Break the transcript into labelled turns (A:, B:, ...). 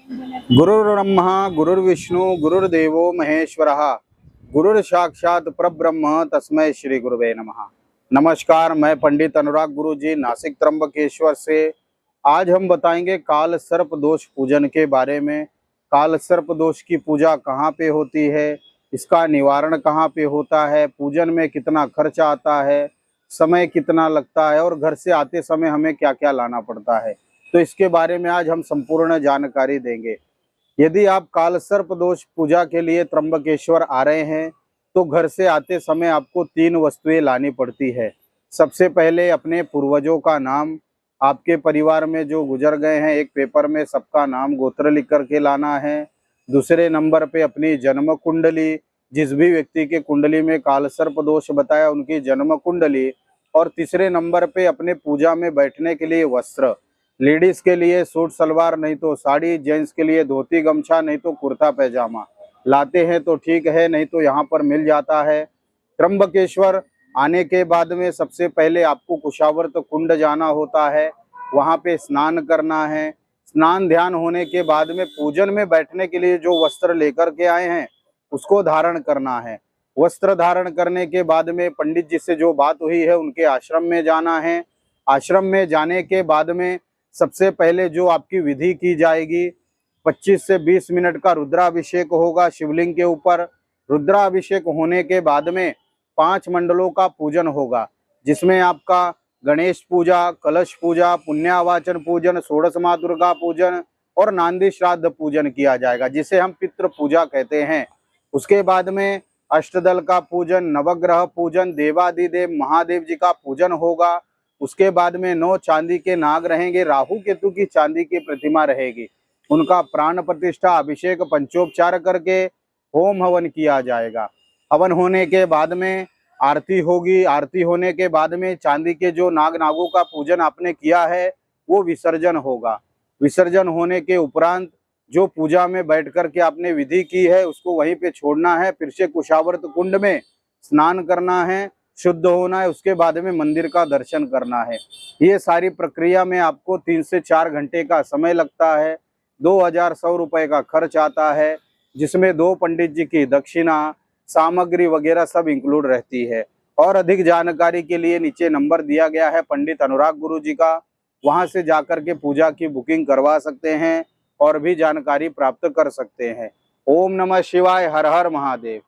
A: गुरुर्ब्रह्मा गुरुर्विष्णु गुरुर्देवो महेश्वरः गुरुर्साक्षात् परब्रह्म तस्मै श्री गुरुवे नमः। नमस्कार, मैं पंडित अनुराग गुरुजी नासिक त्र्यंबकेश्वर से। आज हम बताएंगे काल सर्प दोष पूजन के बारे में। काल सर्प दोष की पूजा कहाँ पे होती है, इसका निवारण कहाँ पे होता है, पूजन में कितना खर्च आता है, समय कितना लगता है और घर से आते समय हमें क्या क्या लाना पड़ता है, तो इसके बारे में आज हम संपूर्ण जानकारी देंगे। यदि आप काल सर्प दोष पूजा के लिए त्र्यंबकेश्वर आ रहे हैं तो घर से आते समय आपको 3 वस्तुएं लानी पड़ती है। सबसे पहले अपने पूर्वजों का नाम, आपके परिवार में जो गुजर गए हैं एक पेपर में सबका नाम गोत्र लिख करके लाना है। दूसरे नंबर पे अपनी जन्म कुंडली, जिस भी व्यक्ति के कुंडली में काल सर्प दोष बताया उनकी जन्म कुंडली। और तीसरे नंबर पे अपने पूजा में बैठने के लिए वस्त्र, लेडीज के लिए सूट सलवार नहीं तो साड़ी, जेंट्स के लिए धोती गमछा नहीं तो कुर्ता पैजामा लाते हैं तो ठीक है, नहीं तो यहाँ पर मिल जाता है। त्र्यंबकेश्वर आने के बाद में सबसे पहले आपको कुशावर्त कुंड जाना होता है, वहाँ पे स्नान करना है। स्नान ध्यान होने के बाद में पूजन में बैठने के लिए जो वस्त्र लेकर के आए हैं उसको धारण करना है। वस्त्र धारण करने के बाद में पंडित जी से जो बात हुई है उनके आश्रम में जाना है। आश्रम में जाने के बाद में सबसे पहले जो आपकी विधि की जाएगी, 25 से 20 मिनट का रुद्राभिषेक होगा शिवलिंग के ऊपर। रुद्राभिषेक होने के बाद में 5 मंडलों का पूजन होगा, जिसमें आपका गणेश पूजा, कलश पूजा, पुण्यावाचन पूजन, षोडश माँ दुर्गा पूजन और नांदी श्राद्ध पूजन किया जाएगा, जिसे हम पितृ पूजा कहते हैं। उसके बाद में अष्टदल का पूजन, नवग्रह पूजन, देवादिदेव महादेव जी का पूजन होगा। उसके बाद में 9 चांदी के नाग रहेंगे, राहु केतु की चांदी की प्रतिमा रहेगी, उनका प्राण प्रतिष्ठा, अभिषेक, पंचोपचार करके होम हवन किया जाएगा। हवन होने के बाद में आरती होगी। आरती होने के बाद में चांदी के जो नागों का पूजन आपने किया है वो विसर्जन होगा। विसर्जन होने के उपरांत जो पूजा में बैठ कर के आपने विधि की है उसको वहीं पे छोड़ना है, फिर से कुशावर्त कुंड में स्नान करना है, शुद्ध होना है, उसके बाद में मंदिर का दर्शन करना है। ये सारी प्रक्रिया में आपको 3 से 4 घंटे का समय लगता है। 2100 रुपये का खर्च आता है, जिसमें 2 पंडित जी की दक्षिणा, सामग्री वगैरह सब इंक्लूड रहती है। और अधिक जानकारी के लिए नीचे नंबर दिया गया है पंडित अनुराग गुरु जी का, वहां से जाकर के पूजा की बुकिंग करवा सकते हैं और भी जानकारी प्राप्त कर सकते हैं। ओम नमः शिवाय, हर हर महादेव।